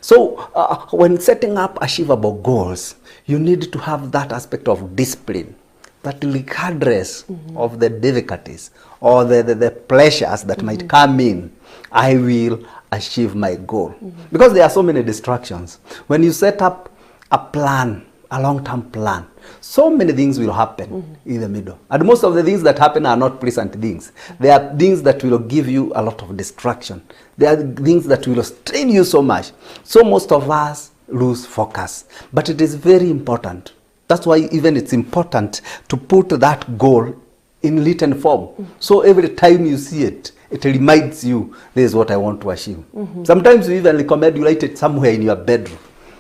So when setting up achievable goals, you need to have that aspect of discipline, that regardless of the difficulties or the pleasures that might come in, I will achieve my goal. Because there are so many distractions. When you set up a plan, a long-term plan, so many things will happen in the middle. And most of the things that happen are not pleasant things. They are things that will give you a lot of distraction. They are things that will strain you so much. So most of us lose focus. But it is very important. That's why even it's important to put that goal in written form. So every time you see it, it reminds you, this is what I want to achieve. Sometimes we even recommend you write it somewhere in your bedroom,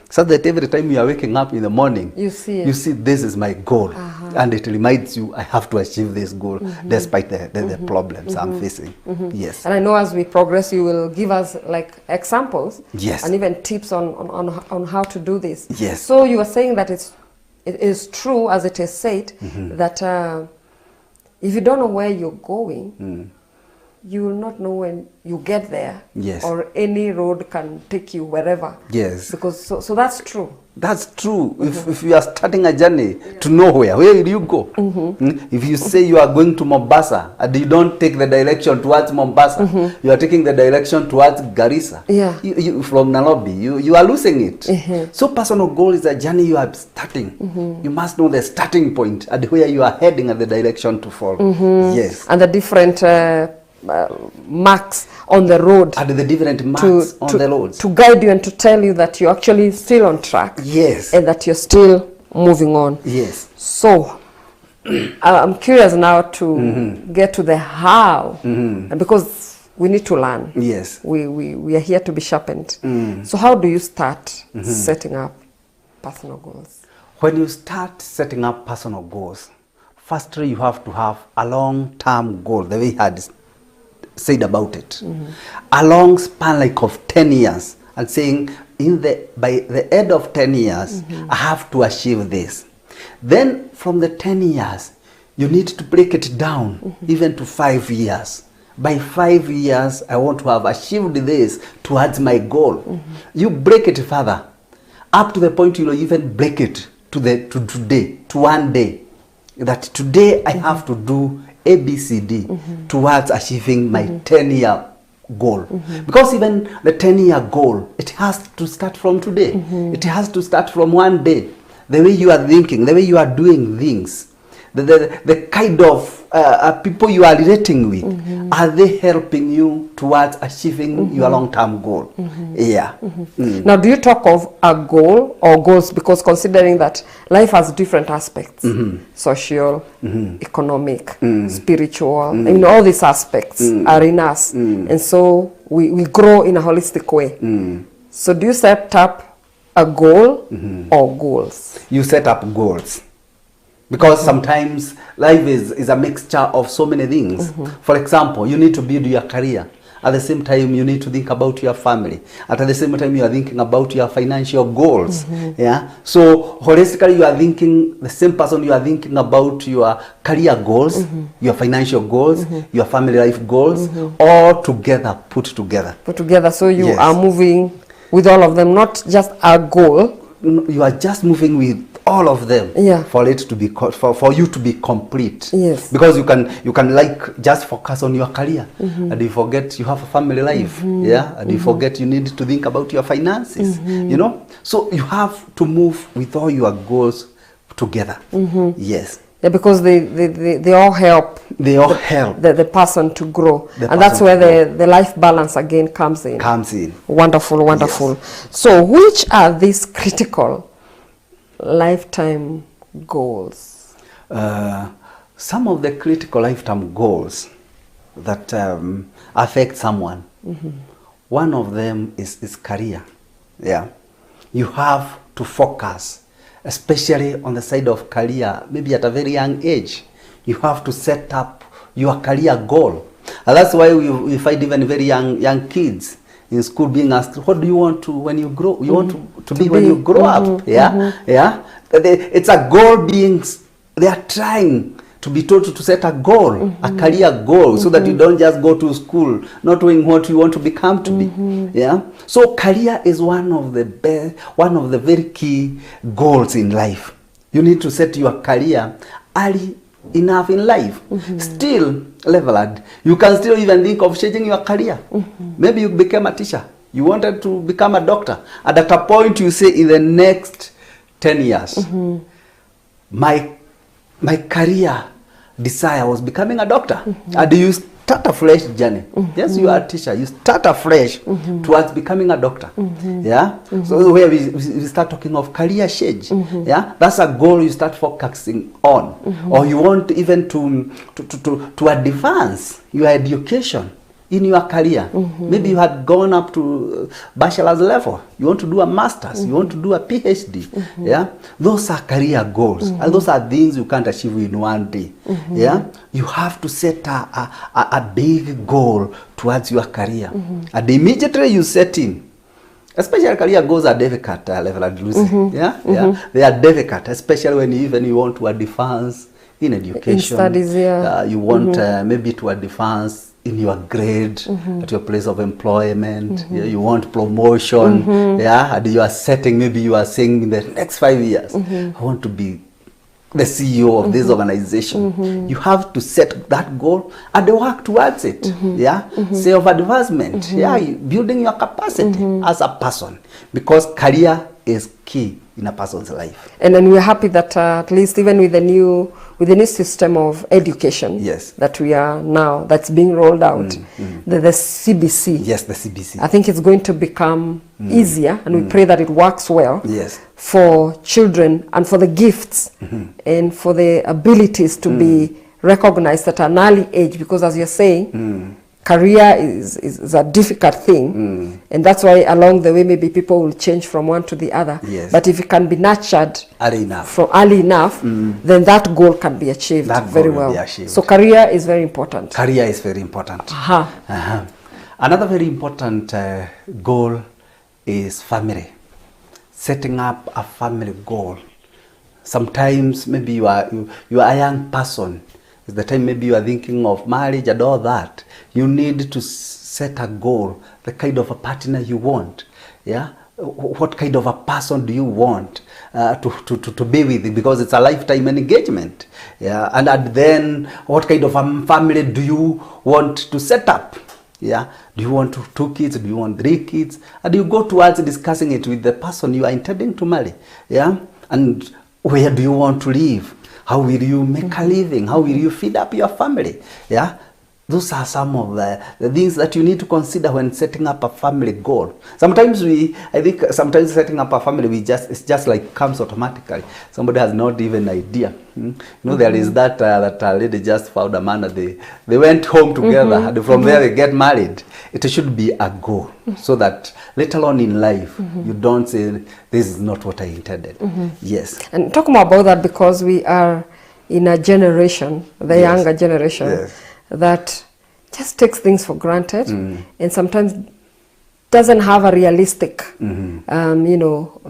so that every time you are waking up in the morning, you see this is my goal. And it reminds you, I have to achieve this goal despite the problems I'm facing. Yes. And I know as we progress, you will give us like examples, yes, and even tips on how to do this. Yes. So you are saying that it is true, as it is said, that if you don't know where you're going, you will not know when you get there. Yes. Or any road can take you wherever. Yes. Because so that's true. That's true. If you are starting a journey to nowhere, where will you go? If you say you are going to Mombasa and you don't take the direction towards Mombasa, you are taking the direction towards Garissa. Yeah. You from Nairobi, you are losing it. So personal goal is a journey you are starting. You must know the starting point and where you are heading and the direction to follow. Yes. And the different marks on the road, and the different marks on the road to guide you and to tell you that you're actually still on track. Yes. And that you're still moving on. Yes. So I'm curious now to get to the how, and because we need to learn. Yes. We are here to be sharpened. So how do you start setting up personal goals? When you start setting up personal goals, firstly you have to have a long-term goal, the way he had said about it. A long span like of 10 years, and saying by the end of 10 years, I have to achieve this. Then from the 10 years, you need to break it down even to 5 years. By 5 years, I want to have achieved this towards my goal. You break it further, up to the point you will even break it to today, to one day. That today I have to do ABCD towards achieving my 10-year goal. Because even the 10-year goal, it has to start from today. It has to start from one day. The way you are thinking, the way you are doing things, the kind of people you are relating with, are they helping you towards achieving your long-term goal? Yeah. Now, do you talk of a goal or goals? Because considering that life has different aspects, social, economic, spiritual, all these aspects are in us. And so we grow in a holistic way. So do you set up a goal or goals? You set up goals. Because sometimes life is a mixture of so many things. For example, you need to build your career. At the same time, you need to think about your family. At the same time, you are thinking about your financial goals. Yeah. So holistically, you are thinking, the same person, you are thinking about your career goals, your financial goals, your family life goals, all together, put together. Put together. So you are moving with all of them, not just a goal. You are just moving with all of them, for it to be for you to be complete. Yes. Because you can like just focus on your career, and you forget you have a family life. Yeah. And you forget you need to think about your finances. You know. So you have to move with all your goals together. Yes. Yeah, because they all help. They all help the person to grow, and that's where the life balance again comes in. Wonderful, wonderful. Yes. So which are these critical lifetime goals? Some of the critical lifetime goals that affect someone. One of them is career. Yeah, you have to focus, especially on the side of career. Maybe at a very young age, you have to set up your career goal, and that's why we find even very young kids in school being asked, what do you want to when you grow? You want to be when you grow up? Yeah, yeah. It's a goal being. They are trying to be told to set a goal, a career goal, so that you don't just go to school not knowing what you want to become to be. Yeah. So career is one of the very key goals in life. You need to set your career early enough in life. Still, Levelad, you can still even think of changing your career. Maybe you became a teacher. You wanted to become a doctor. And at a point you say, in the next 10 years, my career desire was becoming a doctor. And you start a fresh journey. Yes, you are a teacher. You start afresh towards becoming a doctor. Yeah. So where we start talking of career change. Yeah, that's a goal you start focusing on, or you want even to advance your education in your career. Maybe you had gone up to bachelor's level. You want to do a master's. You want to do a PhD. Yeah, those are career goals, and those are things you can't achieve in one day. Yeah, you have to set a big goal towards your career, and immediately you set in. Especially career goals are difficult, Level and Lucy. Yeah, they are difficult, especially when you want to advance in education. In studies, you want maybe to advance in your grade at your place of employment. Yeah, you want promotion. Yeah, and you are setting, maybe you are saying in the next 5 years, I want to be the CEO of this organization. You have to set that goal and work towards it. Yeah, self-advancement. Yeah, building your capacity as a person, because career is key in a person's life. And then we're happy that at least even with the new system of education that we are now, that's being rolled out, the CBC. Yes, the CBC. I think it's going to become easier, and we pray that it works well yes. for children and for the gifts and for the abilities to be recognized at an early age, because as you're saying, career is a difficult thing, and that's why along the way maybe people will change from one to the other. Yes. But if it can be nurtured early enough, from early enough, then that goal can be achieved very well. So career is very important. Career is very important. Another very important goal is family. Setting up a family goal. Sometimes maybe you are a young person. It's the time maybe you are thinking of marriage and all that. You need to set a goal, the kind of a partner you want. Yeah, what kind of a person do you want to be with, because it's a lifetime engagement. Yeah, and then what kind of a family do you want to set up? Yeah, do you want 2 kids? Do you want 3 kids? And you go towards discussing it with the person you are intending to marry. Yeah, and where do you want to live? How will you make a living? How will you feed up your family? Yeah, those are some of the things that you need to consider when setting up a family goal. Sometimes I think sometimes setting up a family, it's just like comes automatically. Somebody has not even idea. You know, there is that lady just found a man, they went home together, and from there they get married. It should be a goal, so that later on in life, you don't say, this is not what I intended. Yes. And talk more about that, because we are in a generation, the younger generation, that just takes things for granted, and sometimes doesn't have a realistic, you know,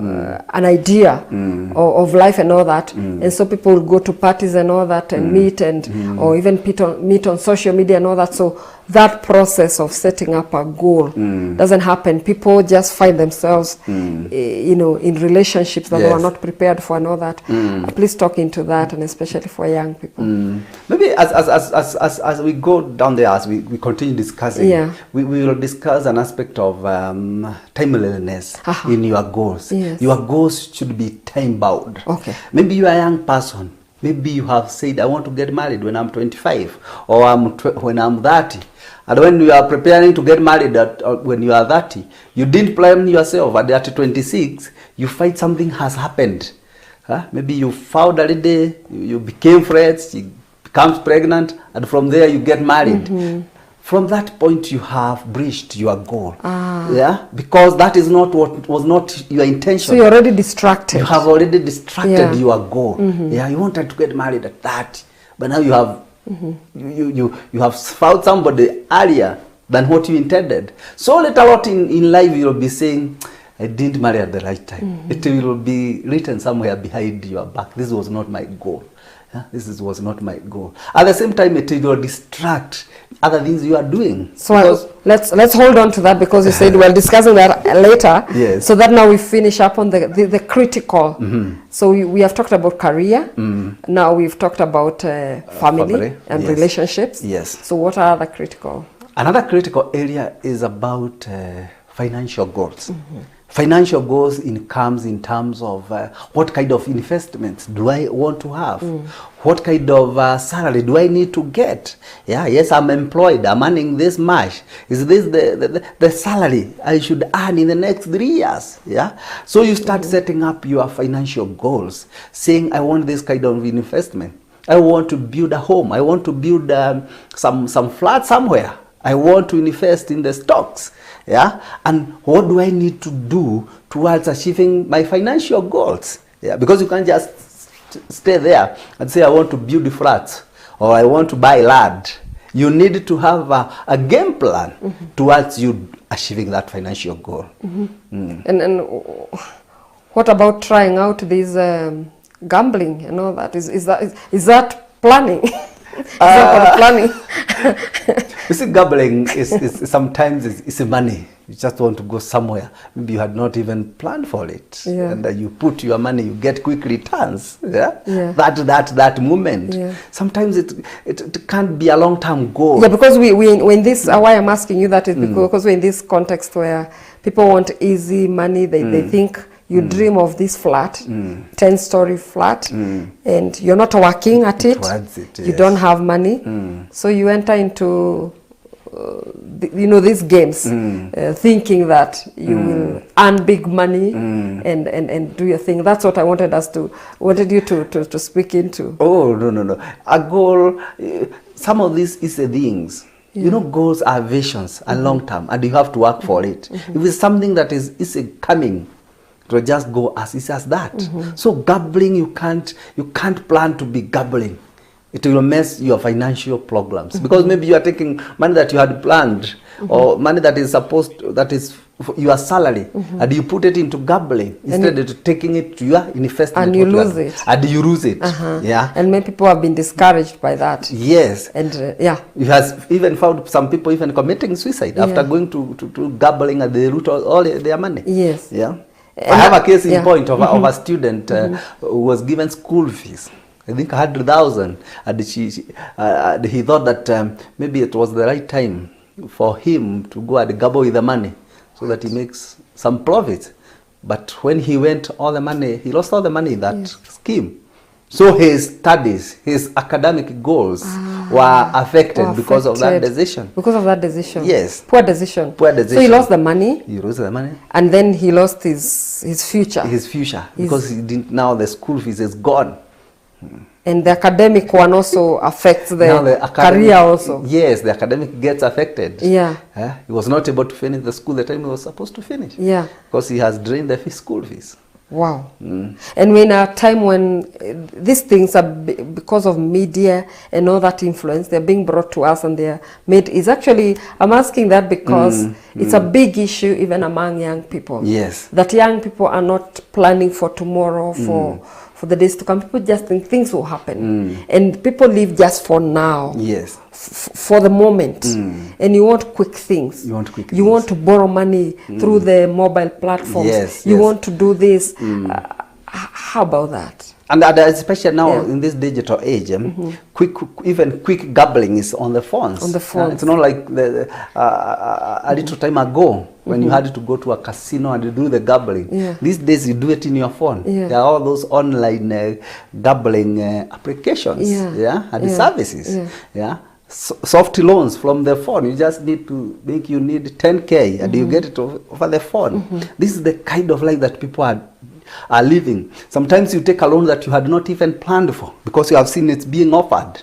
an idea of life and all that. And so people will go to parties and all that and meet and or even meet on social media and all that. So that process of setting up a goal doesn't happen. People just find themselves, you know, in relationships that they were not prepared for and all that. Please talk into that, and especially for young people. Maybe as we go down there, as we continue discussing, we will discuss an aspect of timeliness in your goals. Your goals should be time bound. Maybe you are a young person. Maybe you have said, I want to get married when I'm 25, or when I'm 30. And when you are preparing to get married when you are 30, you didn't plan yourself. At 26, you find something has happened. Maybe you found a lady, you became friends, she becomes pregnant, and from there you get married. From that point, you have breached your goal. Yeah, because that is not what was not your intention. So you're already distracted. You have already distracted your goal. Yeah, you wanted to get married at 30, but now you have you have found somebody earlier than what you intended. So later on in life, you'll be saying, I didn't marry at the right time. It will be written somewhere behind your back. This was not my goal. was not my goal. At the same time, it will distract other things you are doing. So let's hold on to that, because you said we're discussing that later. Yes. So that now we finish up on the critical. So we have talked about career. Now we've talked about family and yes. relationships. Yes. So what are the critical? Another critical area is about financial goals. Financial goals comes in terms of what kind of investments do I want to have? What kind of salary do I need to get? Yes, I'm employed, I'm earning this much. Is this the salary I should earn in the next 3 years? So you start setting up your financial goals, saying, I want this kind of investment. I want to build a home. I want to build some flat somewhere. I want to invest in the stocks. And what do I need to do towards achieving my financial goals? Because you can't just stay there and say, I want to build flats or I want to buy land. You need to have a game plan towards you achieving that financial goal. And what about trying out this gambling and all that? Is that planning? Is that part of planning? You see, gambling is sometimes it's money. You just want to go somewhere. Maybe you had not even planned for it, and you put your money, you get quick returns. That moment. Sometimes it can't be a long-term goal. Because when this, why I'm asking you that is because we're in this context where people want easy money. They think. You dream of this flat, 10-story flat, and you're not working at it. You don't have money, so you enter into these games, thinking that you will earn big money and do your thing. That's what I wanted you to speak into. Oh, no. A goal, some of these is the things. Goals are visions, are long term, and you have to work for it. If it's something that is coming, it will just go as easy as that. So gambling, you can't plan to be gambling. It will mess your financial programs, because maybe you are taking money that you had planned, or money that is your salary, and you put it into gambling instead of taking it to your investment, and you lose it. And you lose it. And many people have been discouraged by that. Yes. And you has even found some people even committing suicide after going to gambling at the root of all their money. Yes. I have a case in point of a student who was given school fees, I think 100,000, and he thought that maybe it was the right time for him to go and gamble with the money so that he makes some profit. But when he went, he lost all the money in that scheme. So his studies, his academic goals were affected because of that decision. Because of that decision? Yes. Poor decision. So he lost the money? He lost the money. And then he lost his future? His future. Because he didn't, now the school fees is gone. And the academic one also affects the career also? Yes, the academic gets affected. He was not able to finish the school the time he was supposed to finish. Because he has drained the school fees. Wow. And in a time when these things are, because of media and all that influence, they're being brought to us and they're made, is actually, I'm asking that because it's a big issue even among young people. Yes. That young people are not planning for tomorrow, for the days to come. People just think things will happen. And people live just for now. Yes. For the moment. And you want quick things. You want to borrow money through the mobile platforms. You want to do this. How about that? And especially now in this digital age, quick gambling is on the phones. On the phones. It's not like a little time ago when you had to go to a casino and do the gambling. These days you do it in your phone. There are all those online gambling applications and services. Soft loans from the phone. You just need to think you need 10K and you get it over the phone. This is the kind of life that people are living. Sometimes you take a loan that you had not even planned for because you have seen it being offered.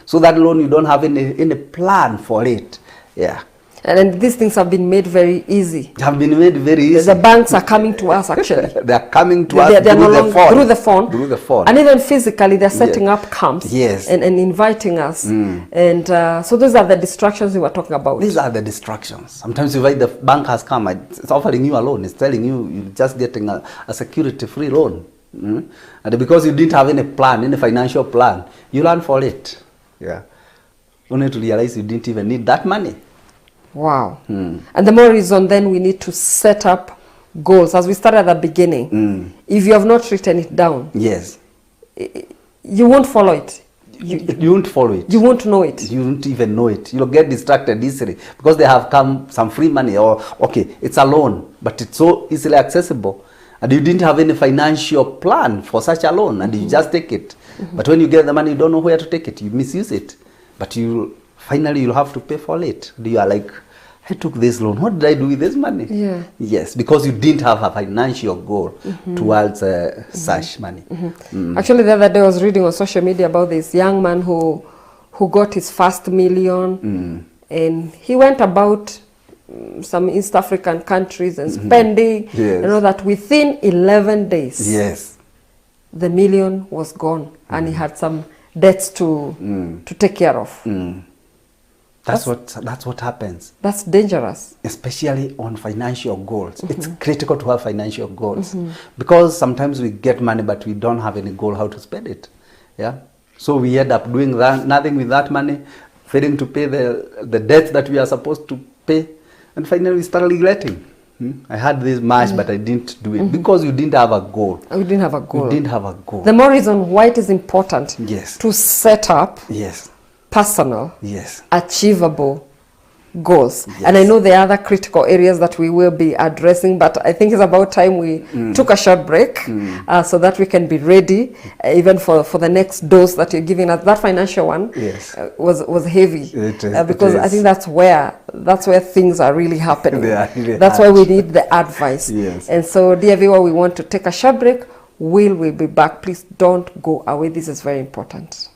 So that loan, you don't have any plan for it. And then these things have been made very easy. Have been made very easy. The banks are coming to us actually. They are coming to us through the phone. And even physically, they're setting up camps and inviting us. And so those are the distractions we were talking about. These are the distractions. Sometimes the bank has come, it's offering you a loan. It's telling you you're just getting a security-free loan. And because you didn't have any plan, any financial plan, you learn for it. Yeah. Only to realize you didn't even need that money. Wow. And the more reason then we need to set up goals, as we started at the beginning. If you have not written it down, Yes. you won't follow it. You won't follow it. You won't know it. You won't even know it. You'll get distracted easily because they have come some free money, or okay, it's a loan, but it's so easily accessible, and you didn't have any financial plan for such a loan, and you just take it. But when you get the money, you don't know where to take it. You misuse it, but you'll have to pay for it. You are like, I took this loan. What did I do with this money? Yeah. Yes, because you didn't have a financial goal towards such money. Actually, the other day I was reading on social media about this young man who got his first million, and he went about some East African countries and spending, Yes. you know, that within 11 days, Yes. the million was gone, and he had some debts to take care of. That's what happens. That's dangerous. Especially on financial goals. It's critical to have financial goals because sometimes we get money but we don't have any goal how to spend it. Yeah. So we end up doing nothing with that money, failing to pay the debts that we are supposed to pay, and finally we start regretting. I had this much but I didn't do it because you didn't have a goal. We didn't have a goal. You didn't have a goal. The more reason why it is important Yes. to set up Yes. personal, Yes. achievable goals. Yes. And I know there are other critical areas that we will be addressing, but I think it's about time we took a short break so that we can be ready even for the next dose that you're giving us. That financial one Yes. was heavy It is, because it I is. think that's where things are really happening. They are really That's hard. why we need the advice. Yes. And so, dear viewer, we want to take a short break. We'll be back. Please don't go away. This is very important.